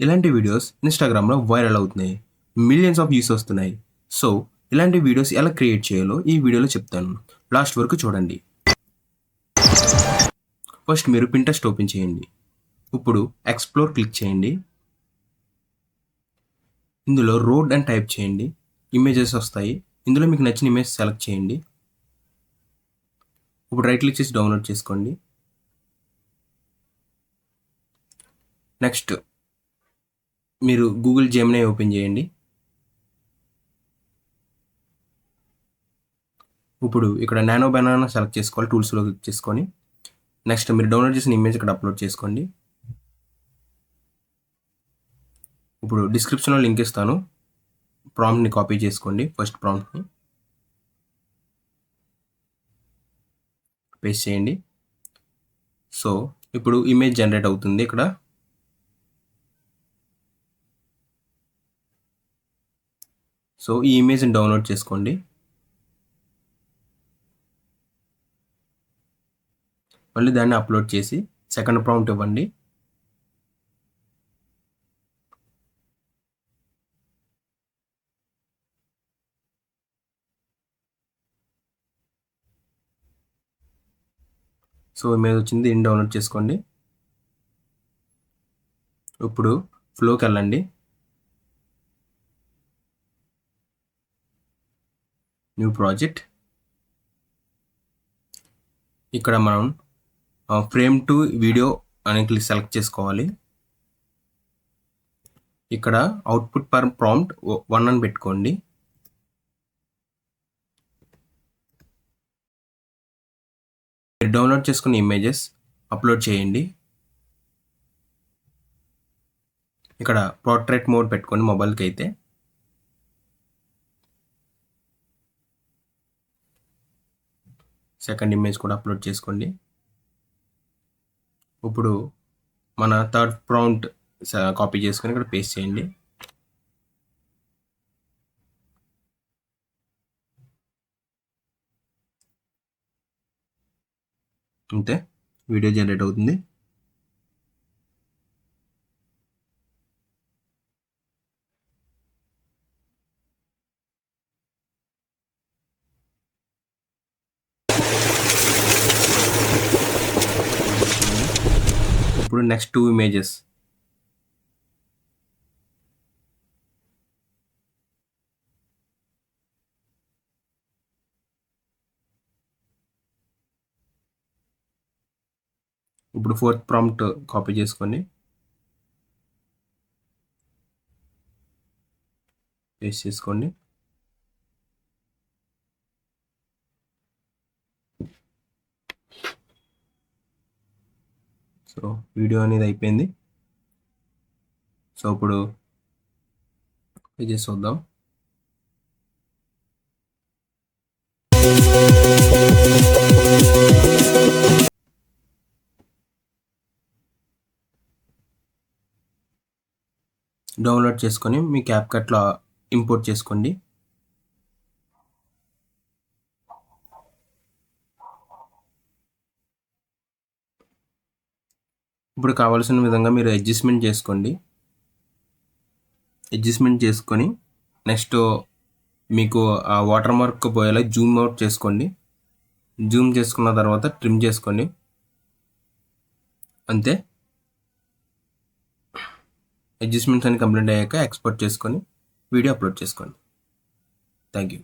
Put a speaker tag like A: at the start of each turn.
A: ఇలాంటి వీడియోస్ ఇన్‌స్టాగ్రామ్‌లో వైరల్ అవుతున్నాయి. మిలియన్స్ ఆఫ్ వ్యూస్ వస్తున్నాయి. సో, ఇలాంటి వీడియోస్ ఎలా క్రియేట్ చేయాలో ఈ వీడియోలో చెప్తాను. లాస్ట్ వరకు చూడండి. ఫస్ట్ మీరు పింట్రెస్ట్ ఓపెన్ చేయండి. ఇప్పుడు ఎక్స్‌ప్లోర్ క్లిక్ చేయండి. ఇందులో రోడ్ అని టైప్ చేయండి. ఇమేజెస్ వస్తాయి. ఇందులో మీకు నచ్చిన ఇమేజ్ సెలెక్ట్ చేయండి. ఇప్పుడు రైట్ క్లిక్ చేసి డౌన్లోడ్ చేసుకోండి. నెక్స్ట్ మీరు గూగుల్ జెమినీ ఓపెన్ చేయండి. ఇప్పుడు ఇక్కడ నానో బనానా సెలెక్ట్ చేసుకోవాలి. టూల్స్‌లో క్లిక్ చేసుకొని నెక్స్ట్ మీరు డౌన్లోడ్ చేసిన ఇమేజ్ ఇక్కడ అప్లోడ్ చేసుకోండి. ఇప్పుడు డిస్క్రిప్షన్‌లో లింక్ ఇస్తాను. ప్రాంప్ట్‌ని కాపీ చేసుకోండి. ఫస్ట్ ప్రాంప్ట్‌ని పేస్ట్ చేయండి. సో, ఇప్పుడు ఇమేజ్ జనరేట్ అవుతుంది ఇక్కడ. సో, ఈ ఇమేజ్‌ని డౌన్లోడ్ చేసుకోండి. మళ్ళీ దాన్ని అప్లోడ్ చేసి సెకండ్ ప్రాంప్ట్ ఇవ్వండి. సో, ఇమేజ్ వచ్చింది. దీన్ని డౌన్లోడ్ చేసుకోండి. ఇప్పుడు ఫ్లోకి వెళ్ళండి. New project. ఇక్కడ మనం ఫ్రేమ్ టు వీడియో అని సెలెక్ట్ చేసుకోవాలి. ఇక్కడ అవుట్పుట్ పర్ ప్రాంప్ట్ 1 అని పెట్టుకోండి. మీరు డౌన్లోడ్ చేసుకున్న ఇమేజెస్ అప్లోడ్ చేయండి. ఇక్కడ పోర్ట్రేట్ మోడ్ పెట్టుకోండి మొబైల్కి అయితే. సెకండ్ ఇమేజ్ కూడా అప్లోడ్ చేసుకోండి. ఇప్పుడు మన థర్డ్ ప్రాంప్ట్ కాపీ చేసుకొని ఇక్కడ పేస్ట్ చేయండి. అంతే, వీడియో జనరేట్ అవుతుంది. ఇప్పుడు నెక్స్ట్ 2 ఇమేజెస్. ఇప్పుడు ఫోర్త్ ప్రాంప్ట్ కాపీ చేసుకోండి, పేస్ట్ చేసుకోండి. సో, వీడియో అనేది అయిపోయింది. సో, ఇప్పుడు ఇది చూద్దాం. డౌన్లోడ్ చేసుకొని మీ క్యాప్‌కట్‌లో ఇంపోర్ట్ చేసుకోండి. ఇప్పుడు కావాల్సిన విధంగా మీరు అడ్జస్ట్‌మెంట్ చేసుకోండి. అడ్జస్ట్‌మెంట్ చేసుకొని నెక్స్ట్ మీకు ఆ వాటర్ మార్క్ పోయేలా జూమ్ అవుట్ చేసుకోండి. జూమ్ చేసుకున్న తర్వాత ట్రిమ్ చేసుకోండి. అంతే. అడ్జస్ట్‌మెంట్స్ అన్ని కంప్లీట్ అయ్యాక ఎక్స్‌పోర్ట్ చేసుకొని వీడియో అప్లోడ్ చేసుకోండి. Thank you.